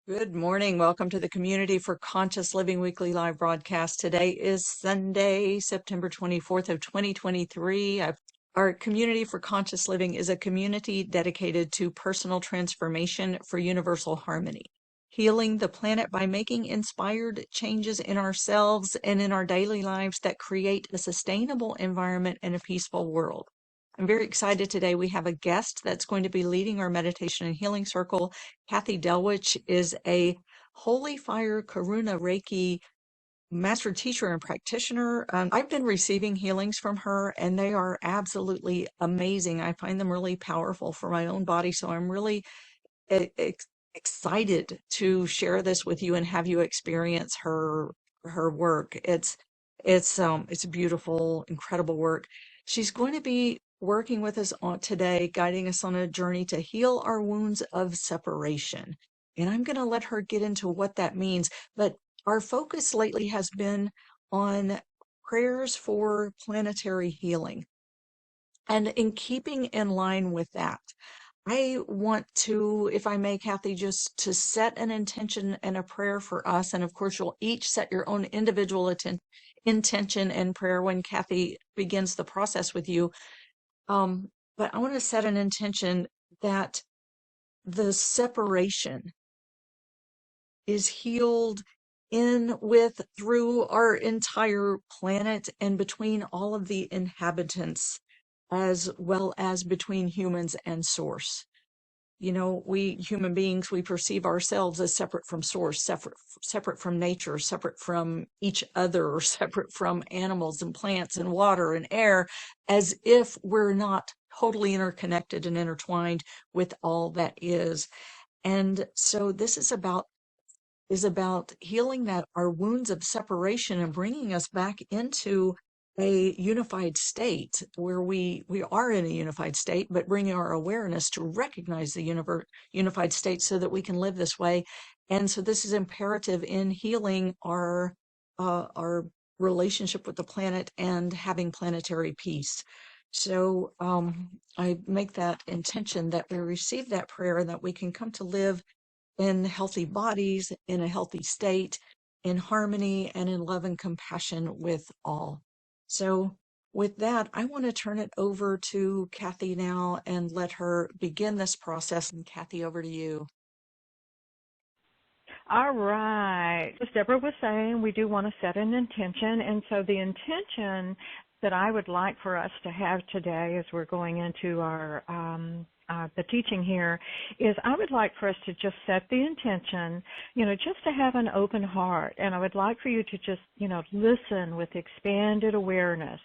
Good morning. Welcome to the Community for Conscious Living weekly live broadcast. Today is Sunday, September 24th of 2023. Our Community for Conscious Living is a community dedicated to personal transformation for universal harmony, healing the planet by making inspired changes in ourselves and in our daily lives that create a sustainable environment and a peaceful world. I'm very excited today. We have a guest that's going to be leading our meditation and healing circle. Cathy Delwiche is a Holy Fire Karuna Reiki master teacher and practitioner. I've been receiving healings from her, and they are absolutely amazing. I find them really powerful for my own body, so I'm really excited to share this with you and have you experience her work. It's beautiful, incredible work. She's going to be working with us on today, guiding us on a journey to heal our wounds of separation. And I'm going to let her get into what that means. But our focus lately has been on prayers for planetary healing. And in keeping in line with that, I want to, if I may, Cathy, just to set an intention and a prayer for us. And of course, you'll each set your own individual intention and prayer when Cathy begins the process with you. But I want to set an intention that the separation is healed in, with, through our entire planet and between all of the inhabitants, as well as between humans and source. You know, we human beings, we perceive ourselves as separate from source, separate from nature, separate from each other, separate from animals and plants and water and air, as if we're not totally interconnected and intertwined with all that is. And so this is about healing that our wounds of separation and bringing us back into a unified state where we are in a unified state, but bringing our awareness to recognize the unified state so that we can live this way. And so this is imperative in healing our relationship with the planet and having planetary peace. So I make that intention that we receive that prayer and that we can come to live in healthy bodies, in a healthy state, in harmony, and in love and compassion with all. So, with that, I want to turn it over to Cathy now and let her begin this process. And Cathy, over to you. All right. As Deborah was saying, we do want to set an intention. And so the intention that I would like for us to have today as we're going into our the teaching here is I would like for us to just set the intention, just to have an open heart. And I would like for you to just, listen with expanded awareness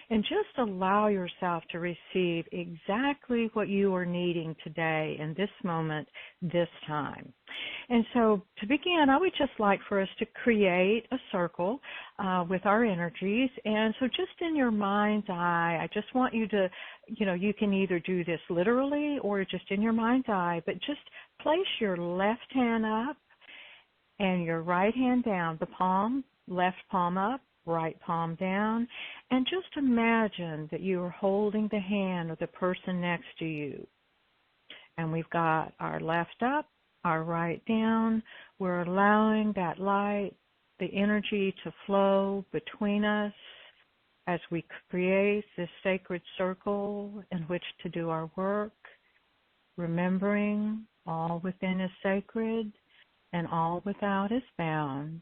and just allow yourself to receive exactly what you are needing today in this moment, this time. And so to begin, I would just like for us to create a circle with our energies. And so just in your mind's eye, I just want you to, you can either do this literally or just in your mind's eye, but just place your left hand up and your right hand down, the palm, left palm up, right palm down, and just imagine that you are holding the hand of the person next to you. And we've got our left up, our right down. We're allowing that light, the energy to flow between us as we create this sacred circle in which to do our work, remembering all within is sacred and all without is bound.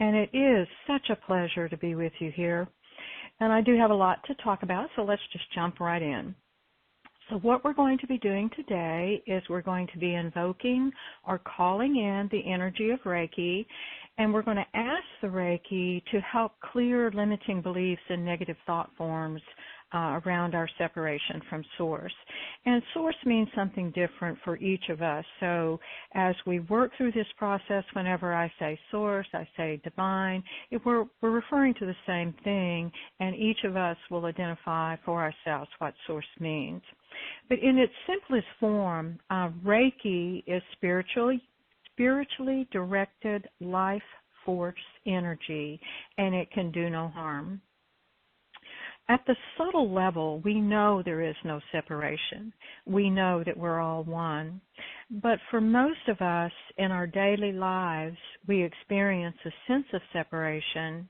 And it is such a pleasure to be with you here. And I do have a lot to talk about, so let's just jump right in. So what we're going to be doing today is we're going to be invoking or calling in the energy of Reiki, and we're going to ask the Reiki to help clear limiting beliefs and negative thought forms around our separation from Source. And Source means something different for each of us. So as we work through this process, whenever I say Source, I say Divine, we're referring to the same thing, and each of us will identify for ourselves what Source means. But in its simplest form, Reiki is spiritually directed life force energy, and it can do no harm. at the subtle level, we know there is no separation. We know that we're all one. But for most of us in our daily lives, we experience a sense of separation.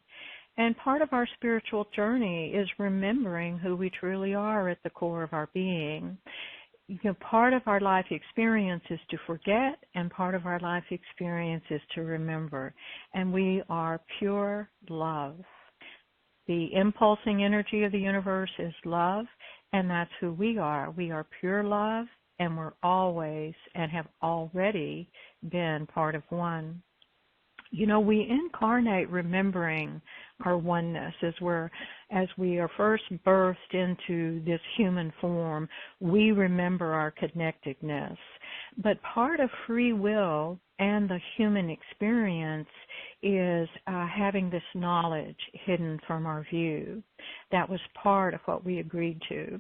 And part of our spiritual journey is remembering who we truly are at the core of our being. Part of our life experience is to forget, and part of our life experience is to remember. And we are pure love. The impulsing energy of the universe is love, and that's who we are. We are pure love, and we're always and have already been part of one. We incarnate remembering our oneness as we are first birthed into this human form. We remember our connectedness. But part of free will and the human experience is having this knowledge hidden from our view. That was part of what we agreed to.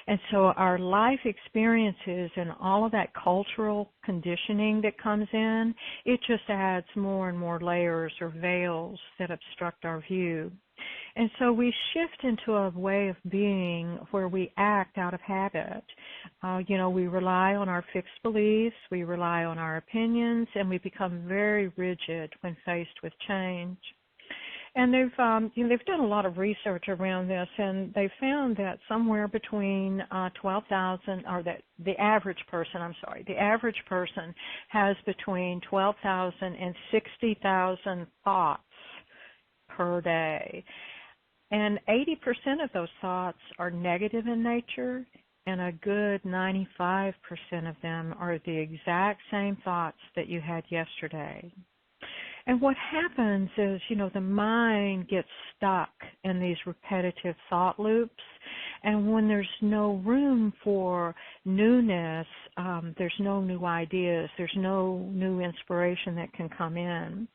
And so our life experiences and all of that cultural conditioning that comes in, it just adds more and more layers or veils that obstruct our view. And so we shift into a way of being where we act out of habit. We rely on our fixed beliefs, we rely on our opinions, and we become very rigid when faced with change. And they've done a lot of research around this, and they found that somewhere between 12,000, or that the average person has between 12,000 and 60,000 thoughts per day. And 80% of those thoughts are negative in nature, and a good 95% of them are the exact same thoughts that you had yesterday. And what happens is, the mind gets stuck in these repetitive thought loops. And when there's no room for newness, there's no new ideas, there's no new inspiration that can come in.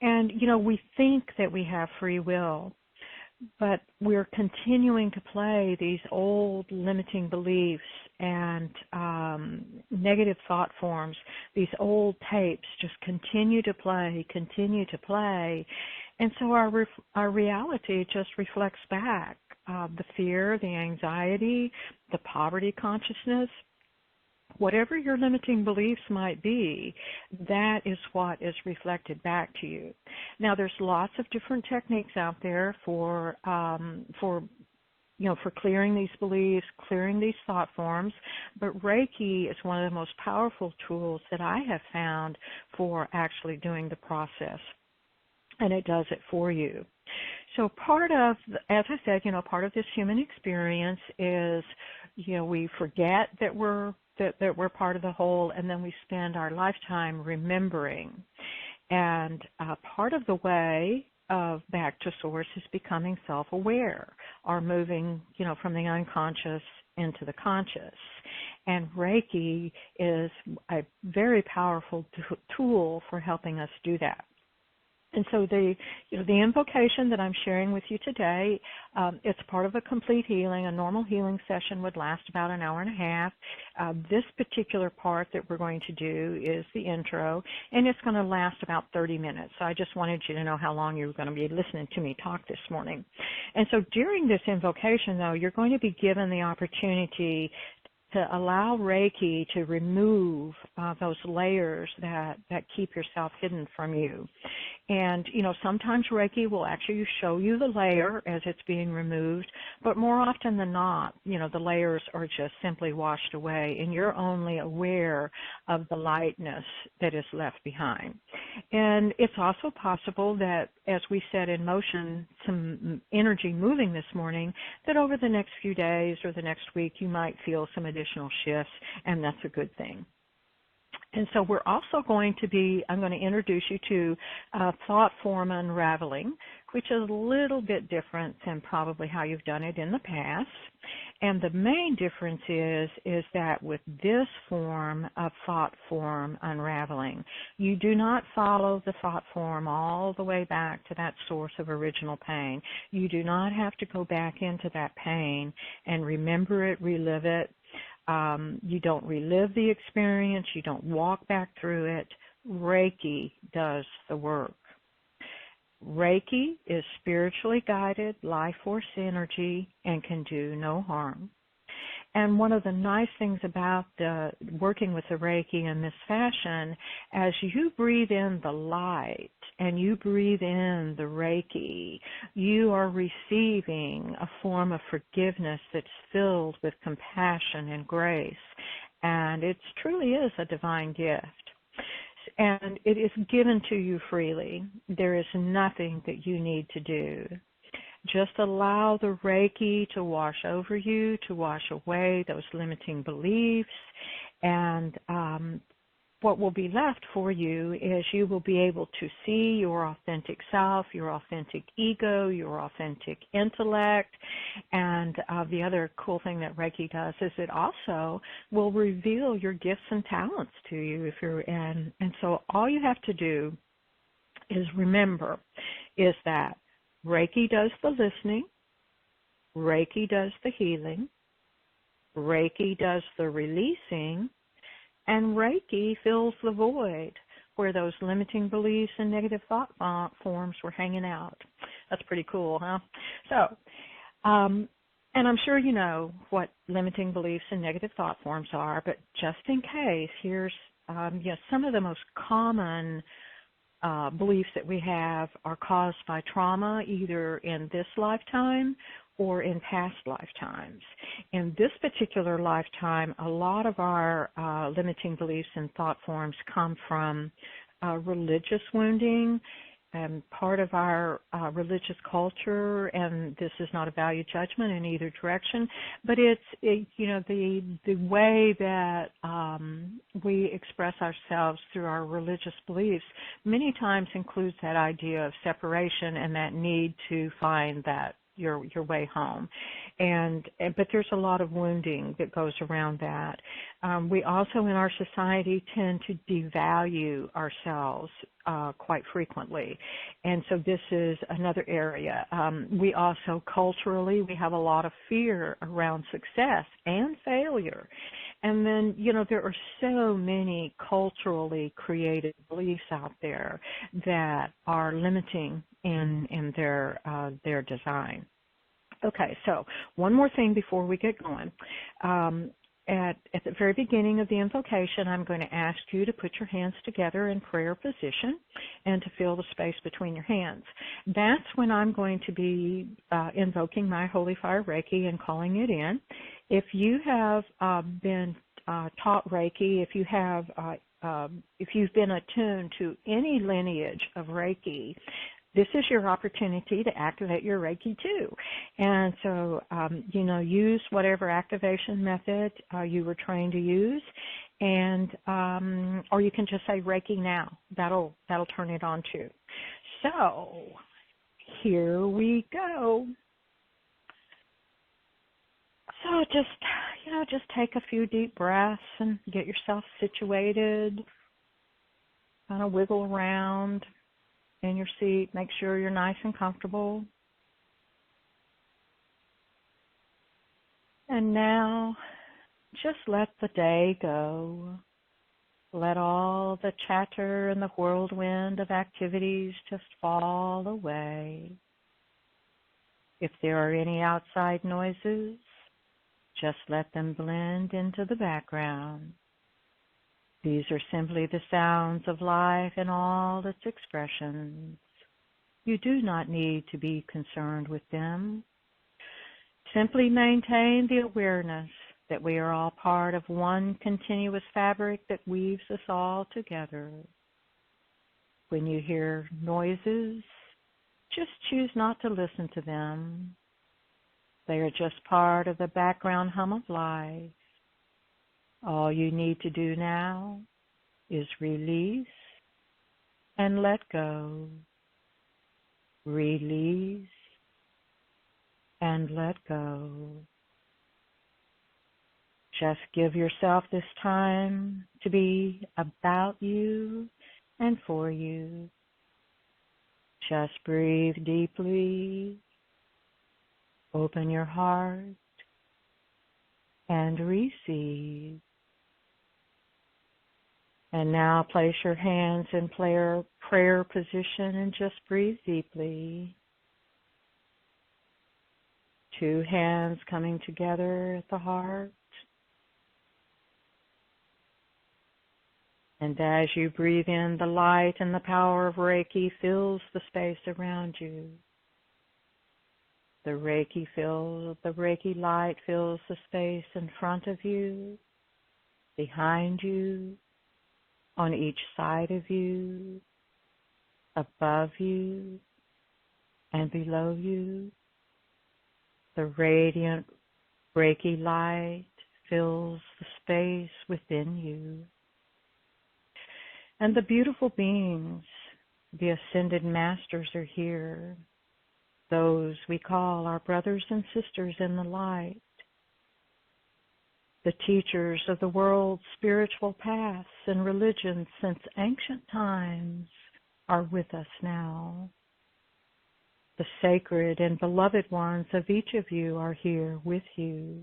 And, we think that we have free will, but we're continuing to play these old limiting beliefs and negative thought forms. These old tapes just continue to play. And so our reality just reflects back the fear, the anxiety, the poverty consciousness. Whatever your limiting beliefs might be, that is what is reflected back to you. Now, there's lots of different techniques out there for clearing these beliefs, clearing these thought forms, but Reiki is one of the most powerful tools that I have found for actually doing the process, and it does it for you. So part of, as I said, part of this human experience is, we forget that we're part of the whole, and then we spend our lifetime remembering. And part of the way of back to source is becoming self-aware, or moving, from the unconscious into the conscious. And Reiki is a very powerful tool for helping us do that. And so the invocation that I'm sharing with you today, it's part of a complete healing. A normal healing session would last about an hour and a half. This particular part that we're going to do is the intro, and it's going to last about 30 minutes. So I just wanted you to know how long you were going to be listening to me talk this morning. And so during this invocation, though, you're going to be given the opportunity to allow Reiki to remove those layers that keep yourself hidden from you. And, sometimes Reiki will actually show you the layer as it's being removed, but more often than not, the layers are just simply washed away, and you're only aware of the lightness that is left behind. And it's also possible that as we set in motion some energy moving this morning, that over the next few days or the next week, you might feel some additional shifts, and that's a good thing. And so we're also I'm going to introduce you to thought form unraveling, which is a little bit different than probably how you've done it in the past. And the main difference is that with this form of thought form unraveling, you do not follow the thought form all the way back to that source of original pain. You do not have to go back into that pain and remember it, relive it. You don't relive the experience. You don't walk back through it. Reiki does the work. Reiki is spiritually guided life force energy and can do no harm. And one of the nice things about working with the Reiki in this fashion, as you breathe in the light and you breathe in the Reiki, you are receiving a form of forgiveness that's filled with compassion and grace. And it truly is a divine gift. And it is given to you freely. There is nothing that you need to do. Just allow the Reiki to wash over you, to wash away those limiting beliefs, and what will be left for you is you will be able to see your authentic self, your authentic ego, your authentic intellect, and the other cool thing that Reiki does is it also will reveal your gifts and talents to you if you're in. And so all you have to do is remember is that Reiki does the listening, Reiki does the healing, Reiki does the releasing, and Reiki fills the void where those limiting beliefs and negative thought forms were hanging out. That's pretty cool, huh? So, and I'm sure you know what limiting beliefs and negative thought forms are, but just in case, here's some of the most common beliefs that we have are caused by trauma, either in this lifetime or in past lifetimes. In this particular lifetime, a lot of our limiting beliefs and thought forms come from religious wounding, and part of our religious culture, and this is not a value judgment in either direction, but it's the way that we express ourselves through our religious beliefs many times includes that idea of separation and that need to find that your way home, but there's a lot of wounding that goes around that. We also in our society tend to devalue ourselves quite frequently, and so this is another area. We also culturally we have a lot of fear around success and failure, and then there are so many culturally created beliefs out there that are limiting in their design. Okay, so one more thing before we get going. At the very beginning of the invocation, I'm going to ask you to put your hands together in prayer position and to fill the space between your hands. That's when I'm going to be invoking my Holy Fire Reiki and calling it in. If you have been taught Reiki, if you've been attuned to any lineage of Reiki, this is your opportunity to activate your Reiki too. And so, use whatever activation method you were trained to use, and or you can just say Reiki now. That'll turn it on too. So, here we go. So just take a few deep breaths and get yourself situated. Kind of wiggle around in your seat. Make sure you're nice and comfortable. And now, just let the day go. Let all the chatter and the whirlwind of activities just fall away. If there are any outside noises, just let them blend into the background. These are simply the sounds of life in all its expressions. You do not need to be concerned with them. Simply maintain the awareness that we are all part of one continuous fabric that weaves us all together. When you hear noises, just choose not to listen to them. They are just part of the background hum of life. All you need to do now is release and let go. Release and let go. Just give yourself this time to be about you and for you. Just breathe deeply. Open your heart and receive. And now place your hands in prayer position and just breathe deeply. 2 hands coming together at the heart. And as you breathe in, the light and the power of Reiki fills the space around you. The Reiki light fills the space in front of you, behind you, on each side of you, above you, and below you. The radiant Reiki light fills the space within you. And the beautiful beings, the ascended masters are here, those we call our brothers and sisters in the light. The teachers of the world's spiritual paths and religions since ancient times are with us now. The sacred and beloved ones of each of you are here with you,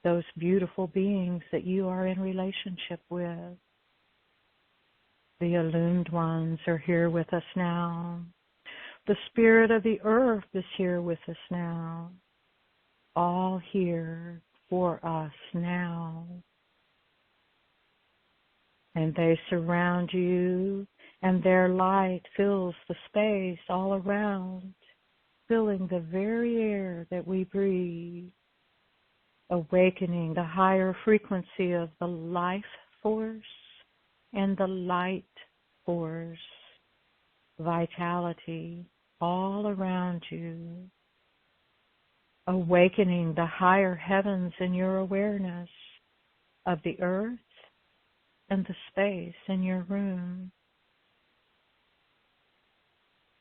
those beautiful beings that you are in relationship with. The illumined ones are here with us now. The spirit of the earth is here with us now. All here for us now. And they surround you, and their light fills the space all around, filling the very air that we breathe, awakening the higher frequency of the life force and the light force, vitality all around you, awakening the higher heavens in your awareness of the earth and the space in your room.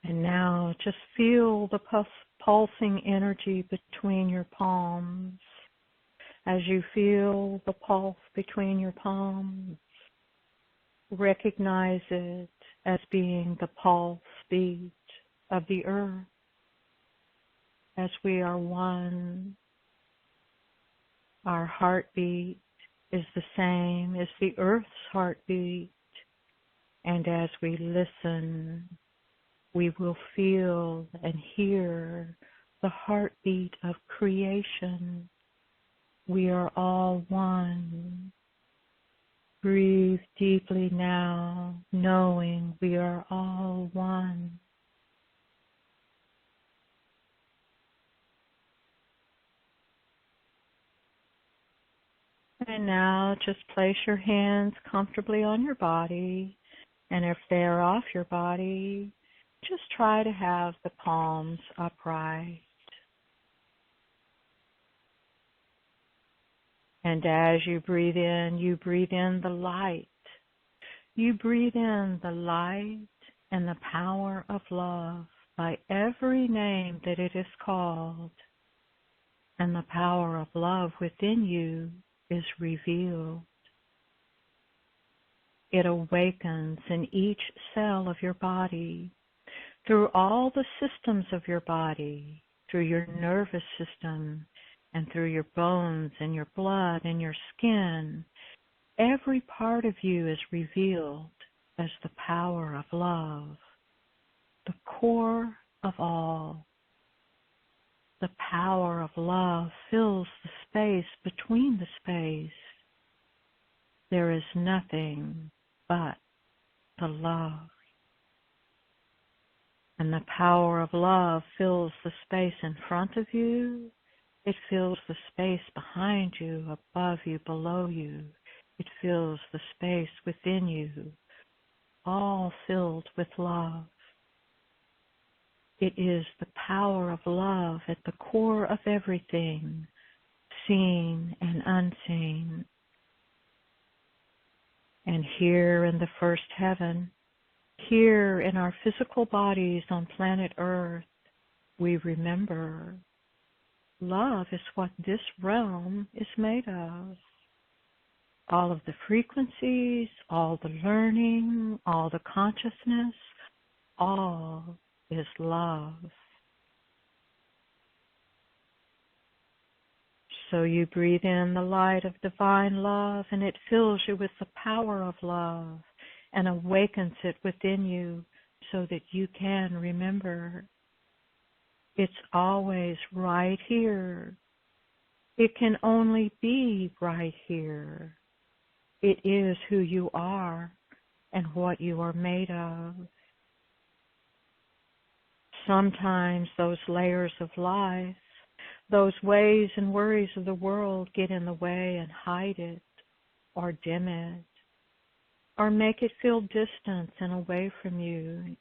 And now just feel the pulsing energy between your palms. As you feel the pulse between your palms, recognize it as being the pulse beat of the earth. As we are one, our heartbeat is the same as the earth's heartbeat. And as we listen, we will feel and hear the heartbeat of creation. We are all one. Breathe deeply now, knowing we are all one. And now just place your hands comfortably on your body, and if they are off your body, just try to have the palms upright. And as you breathe in the light. You breathe in the light and the power of love by every name that it is called. And the power of love within you is revealed. It awakens in each cell of your body, through all the systems of your body, through your nervous system, and through your bones and your blood and your skin. Every part of you is revealed as the power of love, the core of all. The power of love fills the space between the space. There is nothing but the love. And the power of love fills the space in front of you. It fills the space behind you, above you, below you. It fills the space within you, all filled with love. It is the power of love at the core of everything, seen and unseen. And here in the first heaven, here in our physical bodies on planet Earth, we remember love is what this realm is made of. All of the frequencies, all the learning, all the consciousness, all is love. So you breathe in the light of divine love, and it fills you with the power of love. and awakens it within you so that you can remember. It's always right here. It can only be right here. It is who you are and what you are made of. Sometimes those layers of life, those ways and worries of the world get in the way and hide it or dim it or make it feel distant and away from you.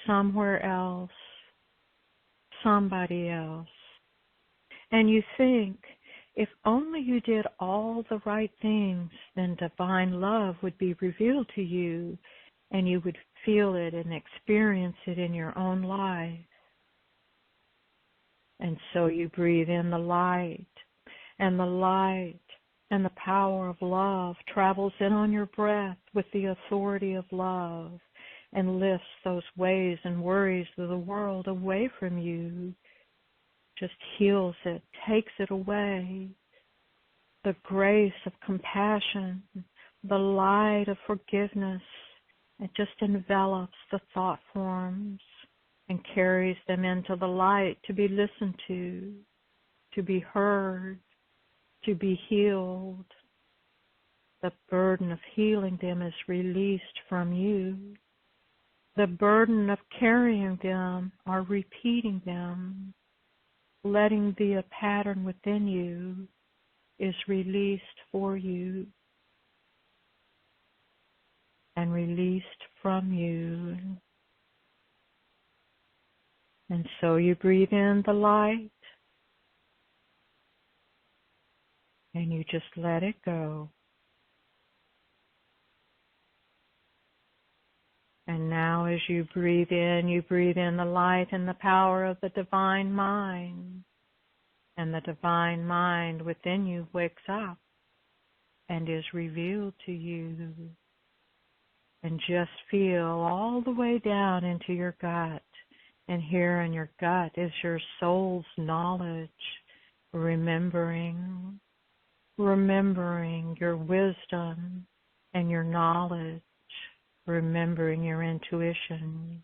Somewhere else, somebody else. And you think, if only you did all the right things, then divine love would be revealed to you and you would feel it and experience it in your own life. And so you breathe in the light, and the light and the power of love travels in on your breath with the authority of love and lifts those ways and worries of the world away from you, just heals it, takes it away. The grace of compassion, the light of forgiveness, it just envelops the thought forms and carries them into the light to be listened to be heard, to be healed. The burden of healing them is released from you. The burden of carrying them or repeating them, letting be a pattern within you, is released for you and released from you. And so you breathe in the light and you just let it go. And now as you breathe in the light and the power of the divine mind. And the divine mind within you wakes up and is revealed to you. And just feel all the way down into your gut. And here in your gut is your soul's knowledge, remembering your wisdom and your knowledge, remembering your intuition,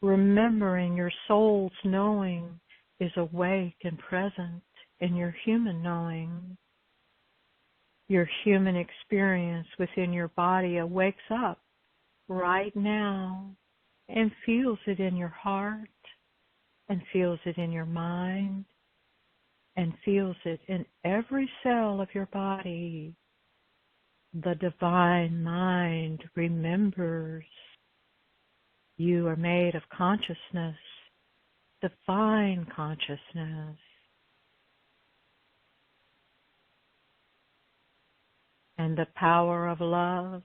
remembering your soul's knowing is awake and present in your human knowing. Your human experience within your body wakes up right now and feels it in your heart and feels it in your mind and feels it in every cell of your body. The divine mind remembers. You are made of consciousness, divine consciousness. And the power of love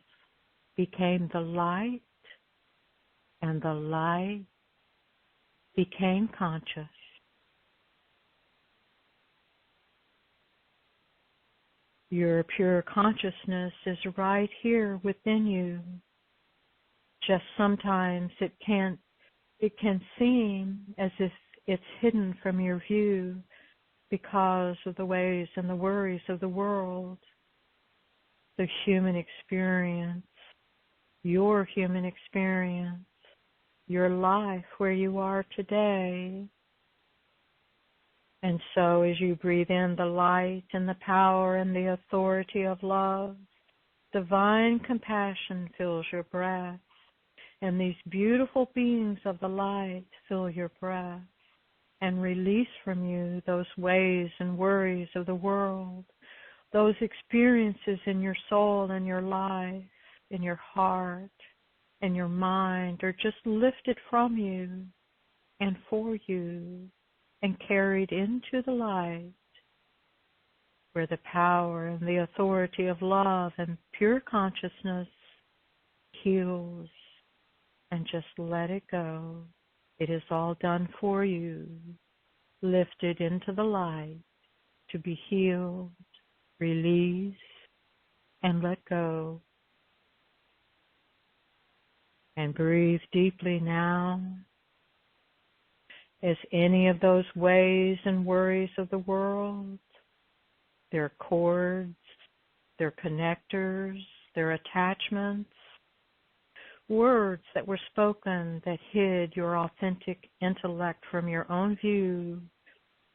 became the light, and the light became conscious. Your pure consciousness is right here within you. Just sometimes it can seem as if it's hidden from your view because of the ways and the worries of the world. The human experience, your human experience, your life where you are today. And so as you breathe in the light and the power and the authority of love, divine compassion fills your breath. And these beautiful beings of the light fill your breath and release from you those ways and worries of the world, those experiences in your soul and your life, in your heart and your mind are just lifted from you and for you and carried into the light where the power and the authority of love and pure consciousness heals. And just let it go. It is all done for you, lifted into the light to be healed, release, and let go. And breathe deeply now as any of those ways and worries of the world, their cords, their connectors, their attachments, words that were spoken that hid your authentic intellect from your own view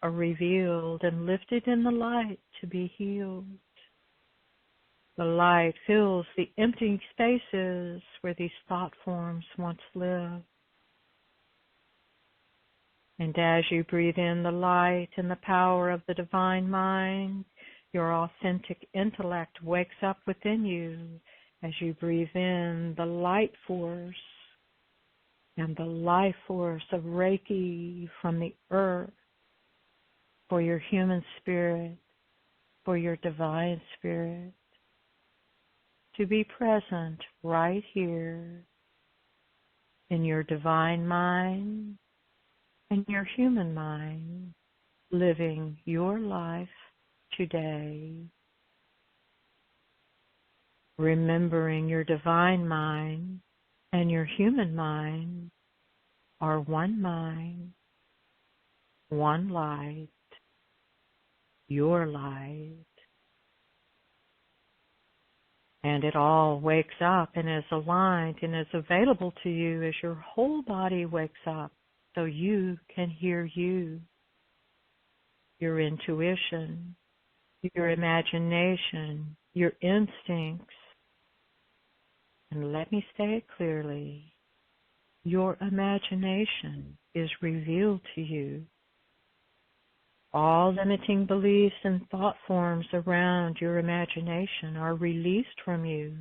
are revealed and lifted in the light to be healed. The light fills the empty spaces where these thought forms once lived. And as you breathe in the light and the power of the divine mind, your authentic intellect wakes up within you as you breathe in the light force and the life force of Reiki from the earth for your human spirit, for your divine spirit, to be present right here in your divine mind and your human mind, living your life today, remembering your divine mind and your human mind are one mind, one light, your light. And it all wakes up and is aligned and is available to you as your whole body wakes up so you can hear you, your intuition, your imagination, your instincts. And let me say it clearly, your imagination is revealed to you. All limiting beliefs and thought forms around your imagination are released from you.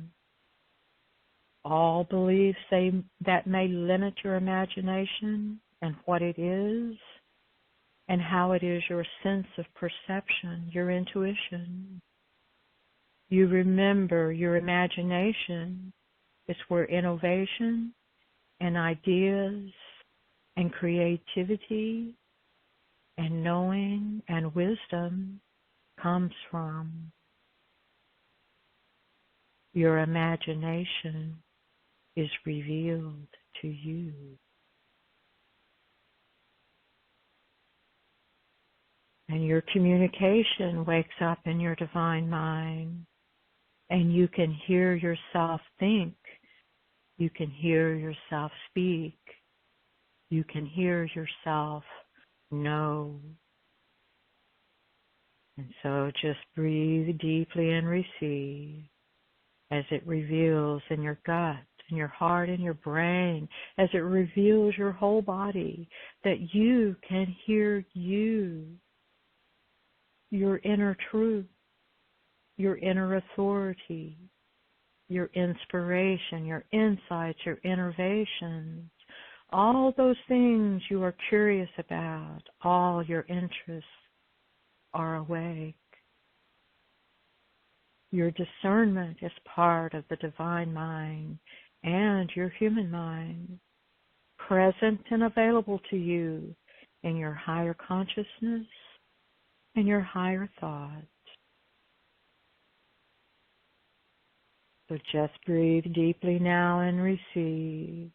All beliefs that may limit your imagination and what it is and how it is your sense of perception, your intuition. You remember your imagination is where innovation and ideas and creativity and knowing and wisdom comes from. Your imagination is revealed to you. And your communication wakes up in your divine mind, and you can hear yourself think. You can hear yourself speak. You can hear yourself know. And so just breathe deeply and receive as it reveals in your gut, in your heart, in your brain, as it reveals your whole body, that you can hear you, your inner truth, your inner authority, your inspiration, your insights, your innovations, all those things you are curious about, all your interests are awake. Your discernment is part of the divine mind and your human mind, present and available to you in your higher consciousness and your higher thoughts. So just breathe deeply now and receive.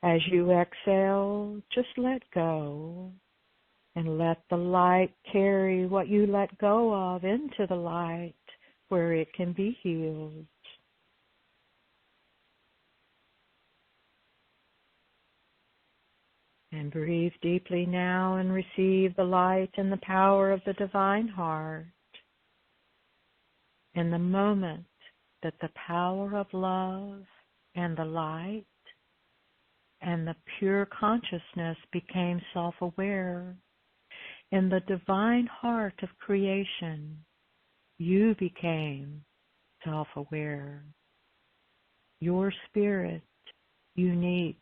As you exhale, just let go and let the light carry what you let go of into the light where it can be healed. And breathe deeply now and receive the light and the power of the divine heart. In the moment that the power of love and the light and the pure consciousness became self-aware, in the divine heart of creation, you became self-aware. Your spirit, unique,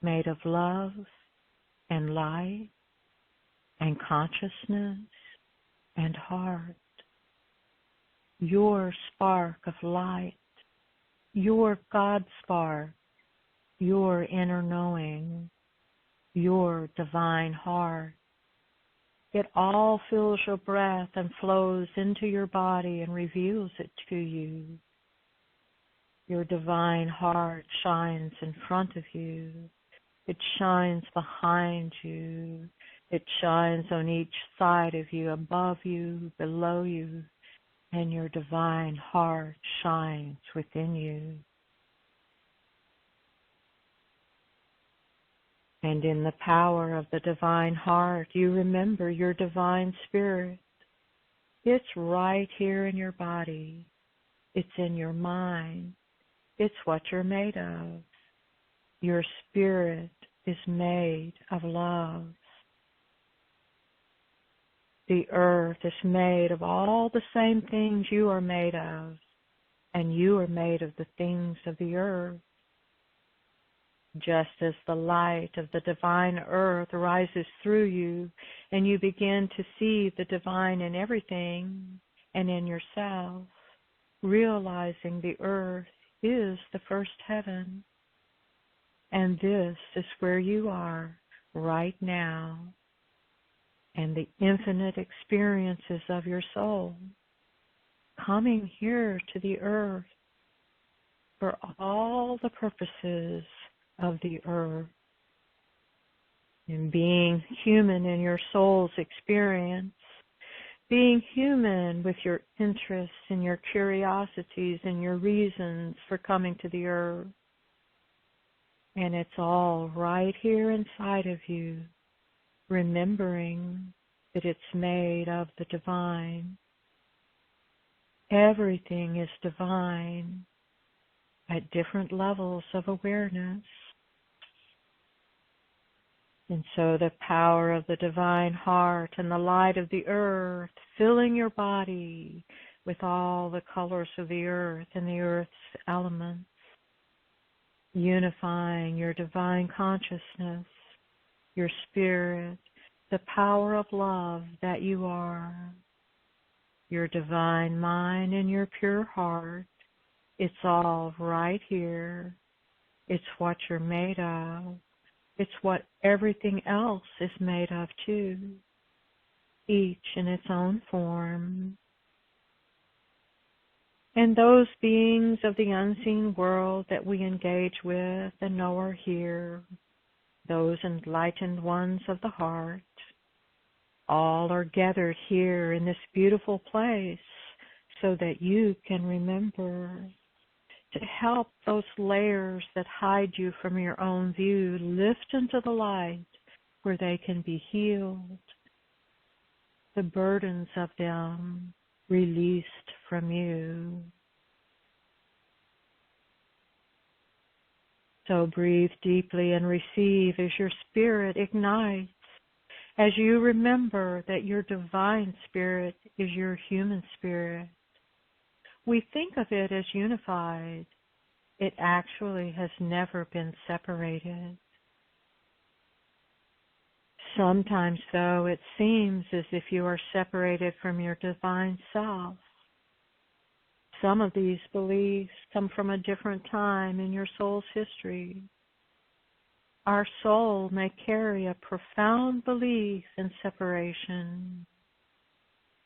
made of love and light and consciousness and heart. Your spark of light, your God spark, your inner knowing, your divine heart. It all fills your breath and flows into your body and reveals it to you. Your divine heart shines in front of you. It shines behind you. It shines on each side of you, above you, below you, and your divine heart shines within you. And in the power of the divine heart, you remember your divine spirit. It's right here in your body. It's in your mind. It's what you're made of. Your spirit is made of love. The earth is made of all the same things you are made of, and you are made of the things of the earth. Just as the light of the divine earth rises through you and you begin to see the divine in everything and in yourself, realizing the earth is the first heaven. And this is where you are right now, and the infinite experiences of your soul coming here to the earth for all the purposes of the earth, and being human in your soul's experience, being human with your interests and your curiosities and your reasons for coming to the earth. And it's all right here inside of you, remembering that it's made of the divine. Everything is divine at different levels of awareness. And so the power of the divine heart and the light of the earth filling your body with all the colors of the earth and the earth's elements, unifying your divine consciousness, your spirit, the power of love that you are, your divine mind and your pure heart. It's all right here. It's what you're made of. It's what everything else is made of too, each in its own form. And those beings of the unseen world that we engage with and know are here, those enlightened ones of the heart, all are gathered here in this beautiful place so that you can remember to help those layers that hide you from your own view lift into the light where they can be healed, the burdens of them released from you. So breathe deeply and receive as your spirit ignites, as you remember that your divine spirit is your human spirit. We think of it as unified. It actually has never been separated. Sometimes, though, it seems as if you are separated from your divine self. Some of these beliefs come from a different time in your soul's history. Our soul may carry a profound belief in separation.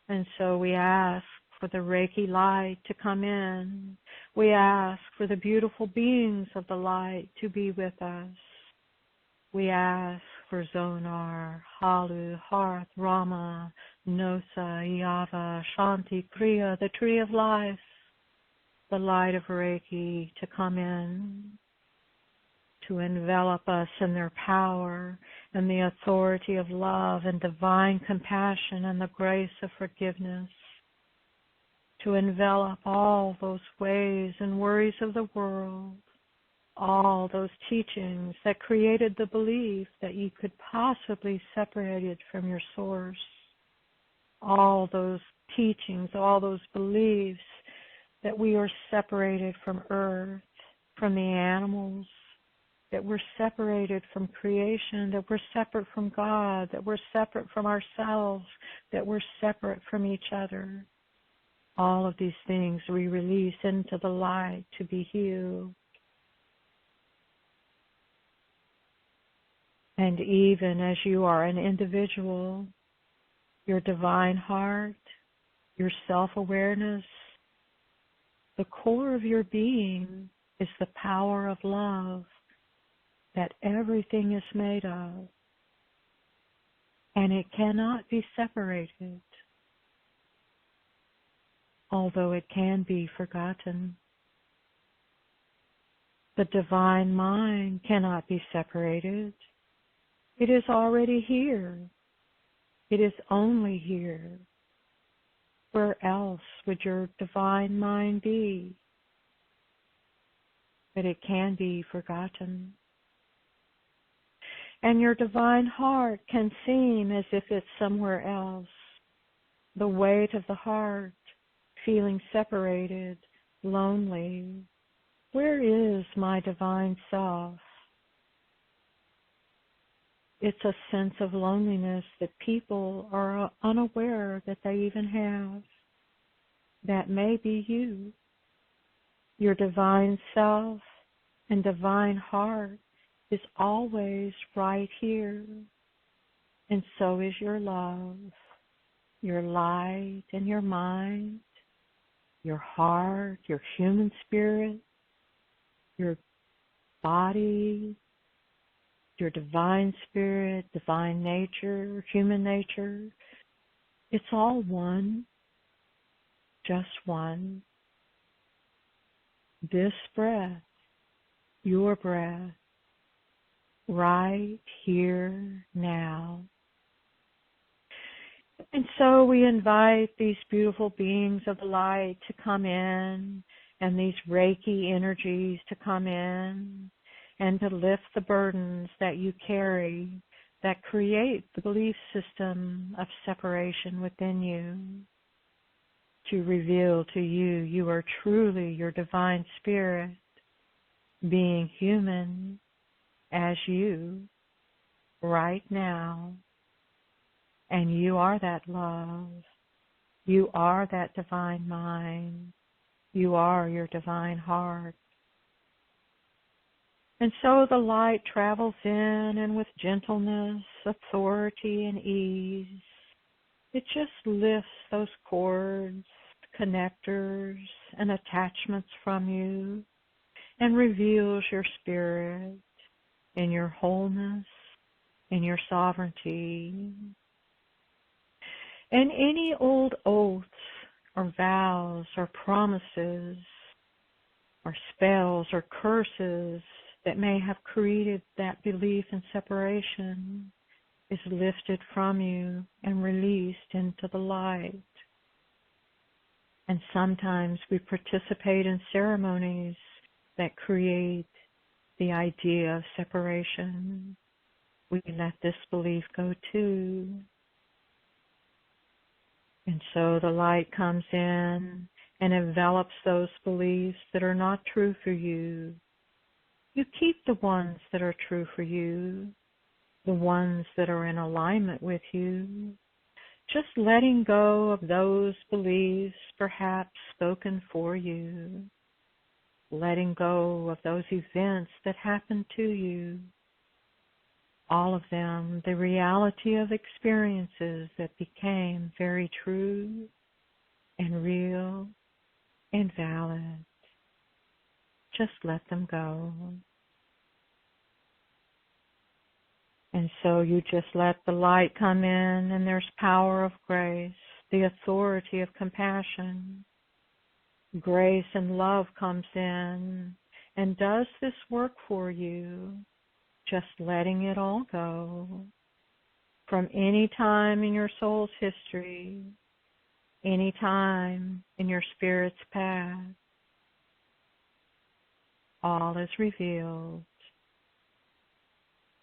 And so we ask for the Reiki light to come in. We ask for the beautiful beings of the light to be with us. We ask for Zonar, Halu, Hearth, Rama, Nosa, Yava, Shanti, Kriya, the tree of life, the light of Reiki to come in, to envelop us in their power and the authority of love and divine compassion and the grace of forgiveness, to envelop all those ways and worries of the world, all those teachings that created the belief that you could possibly separate it from your source, all those teachings, all those beliefs that we are separated from earth, from the animals, that we're separated from creation, that we're separate from God, that we're separate from ourselves, that we're separate from each other. All of these things we release into the light to be healed. And even as you are an individual, your divine heart, your self-awareness, the core of your being is the power of love that everything is made of. And it cannot be separated. although it can be forgotten. The divine mind cannot be separated. It is already here. It is only here. Where else would your divine mind be? But it can be forgotten. And your divine heart can seem as if it's somewhere else. The weight of the heart, feeling separated, lonely. Where is my divine self? It's a sense of loneliness that people are unaware that they even have. That may be you. Your divine self and divine heart is always right here. And so is your love, your light and your mind, your heart, your human spirit, your body, your divine spirit, divine nature, human nature. It's all one, just one. This breath, your breath, right here now. And so we invite these beautiful beings of the light to come in, and these Reiki energies to come in and to lift the burdens that you carry that create the belief system of separation within you. To reveal to you, you are truly your divine spirit, being human as you right now. And you are that love. You are that divine mind. You are your divine heart. And so the light travels in, and with gentleness, authority, and ease, it just lifts those cords, connectors, and attachments from you and reveals your spirit in your wholeness, in your sovereignty. And any old oaths or vows or promises or spells or curses that may have created that belief in separation is lifted from you and released into the light. And sometimes we participate in ceremonies that create the idea of separation. We let this belief go too. And so the light comes in and envelops those beliefs that are not true for you. You keep the ones that are true for you, the ones that are in alignment with you, just letting go of those beliefs perhaps spoken for you, letting go of those events that happened to you, all of them, the reality of experiences that became very true and real and valid. Just let them go. And so you just let the light come in, and there's power of grace, the authority of compassion. Grace and love comes in and does this work for you, just letting it all go. From any time in your soul's history, any time in your spirit's path, all is revealed.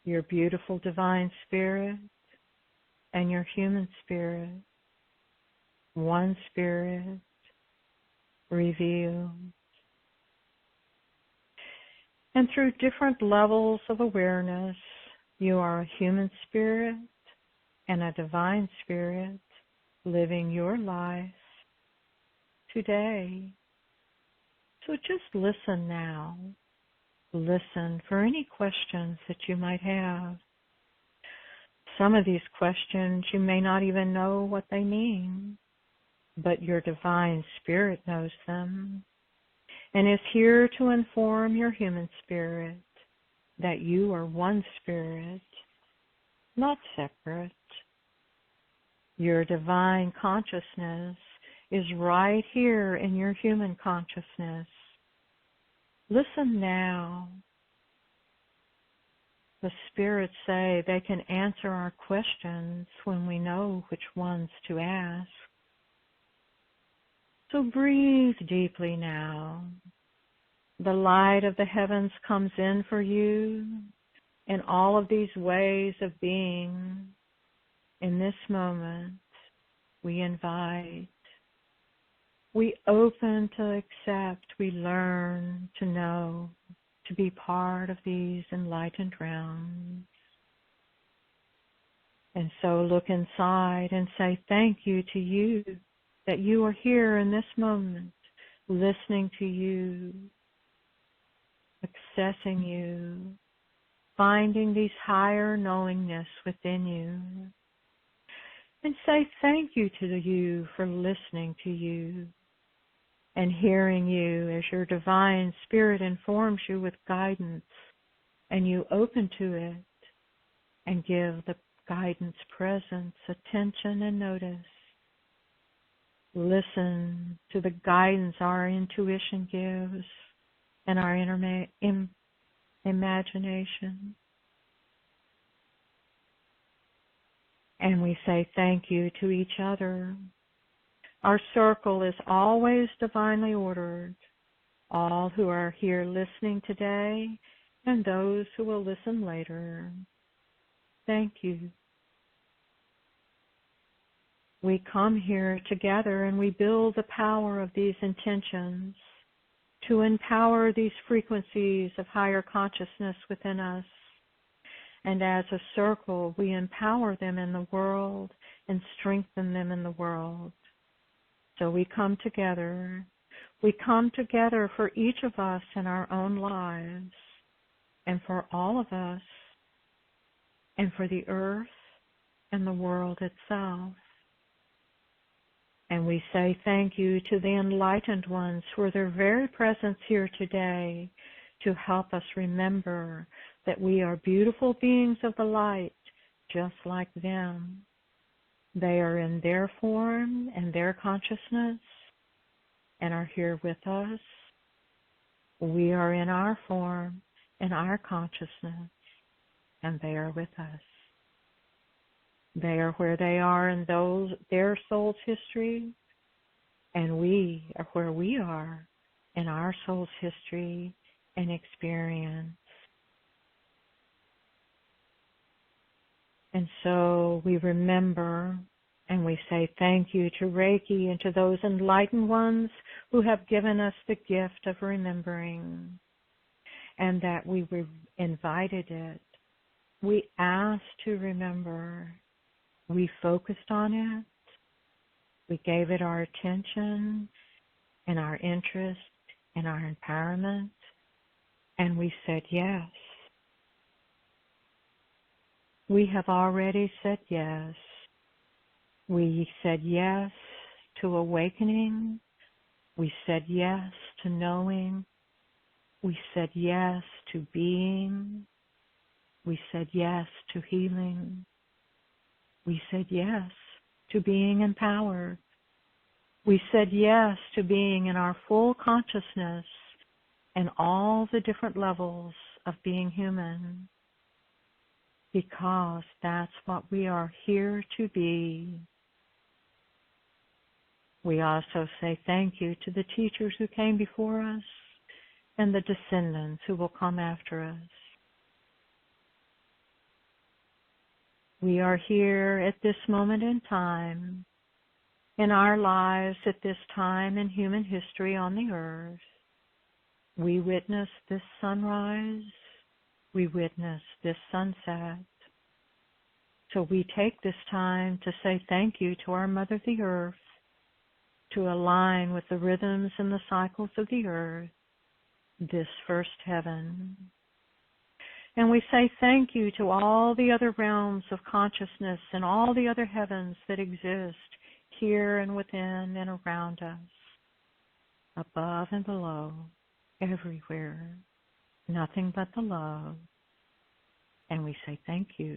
Your beautiful divine spirit and your human spirit, one spirit, revealed. And through different levels of awareness, you are a human spirit and a divine spirit living your life today. So just listen now. Listen for any questions that you might have. Some of these questions you may not even know what they mean, but your divine spirit knows them and is here to inform your human spirit that you are one spirit, not separate. Your divine consciousness is right here in your human consciousness. Listen now. The spirits say they can answer our questions when we know which ones to ask. So breathe deeply now. The light of the heavens comes in for you in all of these ways of being. In this moment, we invite, we open to accept, we learn to know, to be part of these enlightened realms. And so look inside and say thank you to you, that you are here in this moment, listening to you, accessing you, finding these higher knowingness within you. And say thank you to you for listening to you and hearing you as your divine spirit informs you with guidance, and you open to it and give the guidance presence, attention, and notice. Listen to the guidance our intuition gives and our imagination. And we say thank you to each other. Our circle is always divinely ordered. All who are here listening today and those who will listen later, thank you. We come here together and we build the power of these intentions to empower these frequencies of higher consciousness within us. And as a circle, we empower them in the world and strengthen them in the world. So we come together. We come together for each of us in our own lives, and for all of us, and for the earth and the world itself. And we say thank you to the enlightened ones for their very presence here today to help us remember that we are beautiful beings of the light, just like them. They are in their form and their consciousness and are here with us. We are in our form and our consciousness, and they are with us. They are where they are in their soul's history, and we are where we are in our soul's history and experience. And so we remember and we say thank you to Reiki and to those enlightened ones who have given us the gift of remembering, and that we invited it. We asked to remember. We focused on it. We gave it our attention and our interest and our empowerment, and we said yes. We have already said yes. We said yes to awakening. We said yes to knowing. We said yes to being. We said yes to healing. We said yes to being empowered. We said yes to being in our full consciousness and all the different levels of being human, because that's what we are here to be. We also say thank you to the teachers who came before us and the descendants who will come after us. We are here at this moment in time, in our lives at this time in human history on the earth. We witness this sunrise. We witness this sunset. So we take this time to say thank you to our Mother the Earth, to align with the rhythms and the cycles of the earth, this first heaven. And we say thank you to all the other realms of consciousness and all the other heavens that exist here and within and around us, above and below, everywhere, nothing but the love. And we say thank you.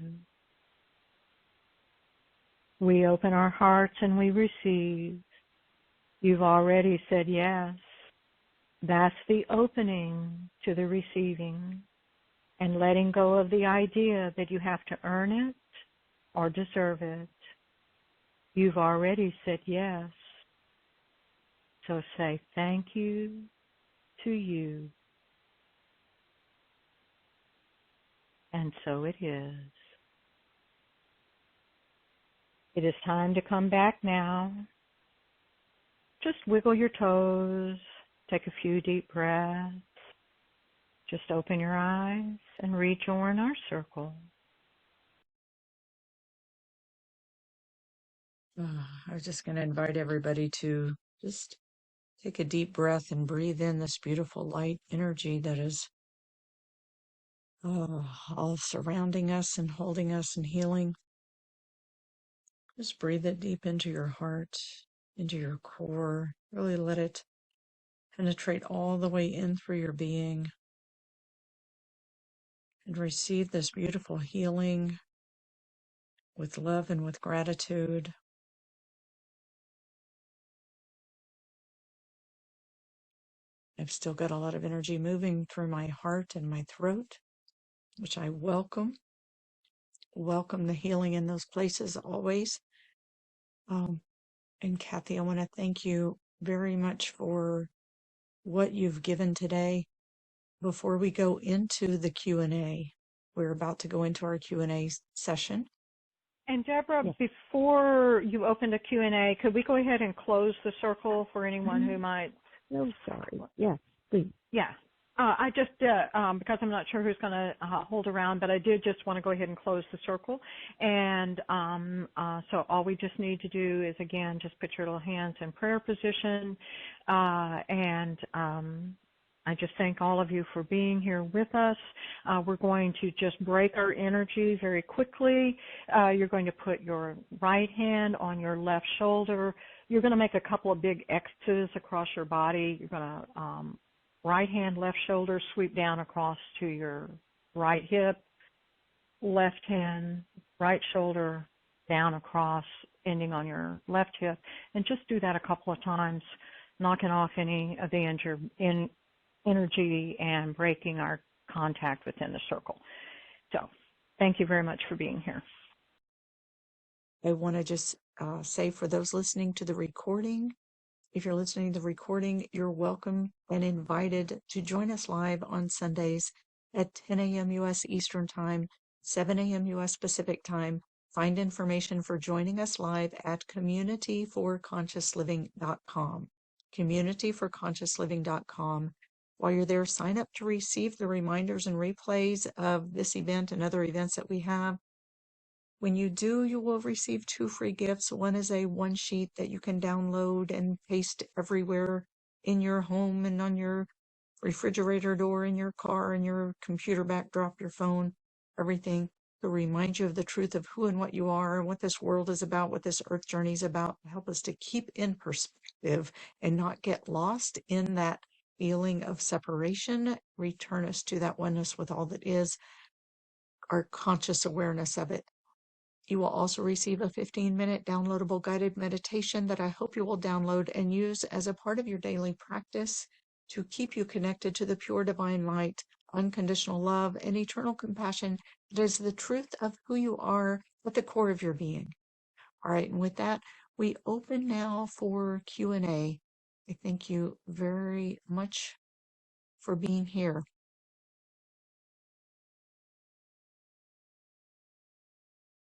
We open our hearts and we receive. You've already said yes. That's the opening to the receiving and letting go of the idea that you have to earn it or deserve it. You've already said yes. So say thank you to you. And so it is. It is time to come back now. Just wiggle your toes, take a few deep breaths. Just open your eyes and rejoin our circle. I was just going to invite everybody to just take a deep breath and breathe in this beautiful light energy that is all surrounding us and holding us and healing. Just breathe it deep into your heart, into your core. Really let it penetrate all the way in through your being and receive this beautiful healing with love and with gratitude. I've still got a lot of energy moving through my heart and my throat, which I welcome. Welcome the healing in those places always. And Cathy, I want to thank you very much for what you've given today. Before we go into the Q&A, we're about to go into our Q&A session. And Deborah, Yes. before you open the Q&A, could we go ahead and close the circle for anyone who might? No, sorry. Yes, please. Yeah. I just, because I'm not sure who's going to hold around, but I did just want to go ahead and close the circle. And so all we just need to do is, again, just put your little hands in prayer position. And I just thank all of you for being here with us. We're going to just break our energy very quickly. You're going to put your right hand on your left shoulder. You're going to make a couple of big X's across your body. You're going to right hand, left shoulder, sweep down across to your right hip, left hand, right shoulder, down across, ending on your left hip. And just do that a couple of times, knocking off any of the energy and breaking our contact within the circle. So thank you very much for being here. I want to just say for those listening to the recording, if you're listening to the recording, you're welcome and invited to join us live on Sundays at 10 a.m. U.S. Eastern Time, 7 a.m. U.S. Pacific Time. Find information for joining us live at communityforconsciousliving.com. communityforconsciousliving.com. While you're there, sign up to receive the reminders and replays of this event and other events that we have. When you do, you will receive 2 free gifts. One is a one sheet that you can download and paste everywhere in your home and on your refrigerator door, in your car, in your computer backdrop, your phone, everything to remind you of the truth of who and what you are and what this world is about, what this earth journey is about, help us to keep in perspective and not get lost in that feeling of separation, return us to that oneness with all that is, our conscious awareness of it. You will also receive a 15-minute downloadable guided meditation that I hope you will download and use as a part of your daily practice to keep you connected to the pure divine light, unconditional love, and eternal compassion that is the truth of who you are at the core of your being. All right, and with that, we open now for Q&A. I thank you very much for being here.